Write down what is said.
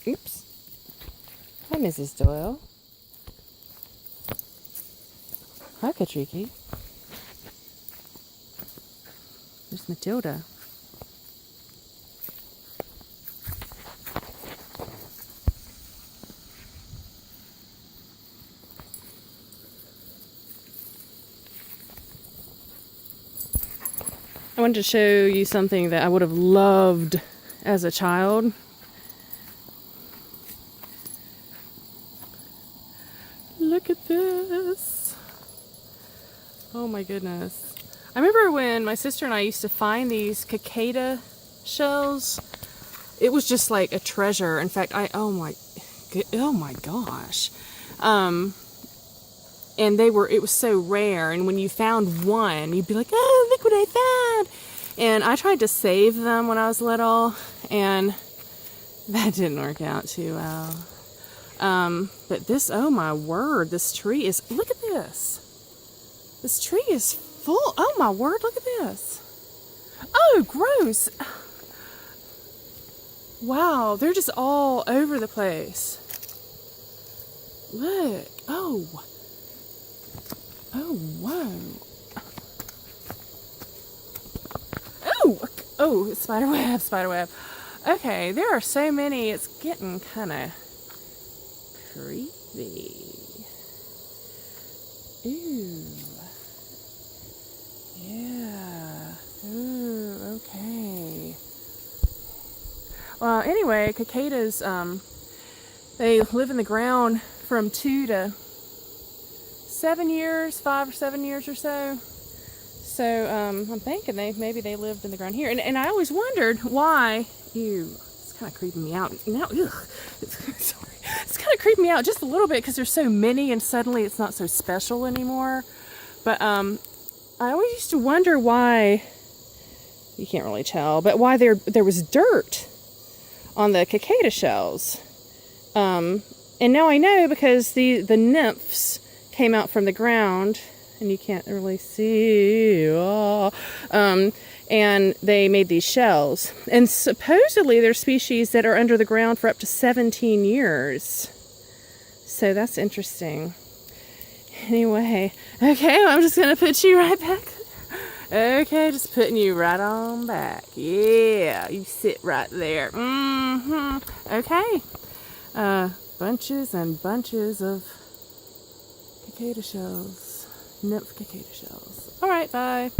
Oops. Hi, Mrs. Doyle. Hi, Katriki. There's Matilda. I wanted to show you something that I would have loved as a child. Look at this. Oh my goodness. I remember when my sister and I used to find these cicada shells. It was just like a treasure. In fact, oh my gosh. And it was so rare, and when you found one, you'd be like, oh, look what I found. And I tried to save them when I was little, and that didn't work out too well. But this, oh my word, this tree is, look at this. This tree is full, oh my word, look at this. Oh, gross. Wow, they're just all over the place. Look, oh, whoa. Oh, spider web. Okay, there are so many, it's getting kind of creepy. Ooh. Yeah. Ooh, okay. Well, anyway, cicadas, they live in the ground from 2 to 7 years, 5 or 7 years or so. So I'm thinking maybe they lived in the ground here. And I always wondered why. Ew, it's kind of creeping me out. Now, ugh, sorry. It's kind of creeping me out just a little bit because there's so many and suddenly it's not so special anymore. But I always used to wonder why, you can't really tell, but why there was dirt on the cicada shells. And now I know because the nymphs came out from the ground, and you can't really see, and they made these shells. And supposedly there's species that are under the ground for up to 17 years. So that's interesting. Anyway, okay, I'm just going to put you right back. Okay, just putting you right on back. Yeah, you sit right there. Okay. Bunches and bunches of cicada shells. Nymph cicada shells. Alright, bye.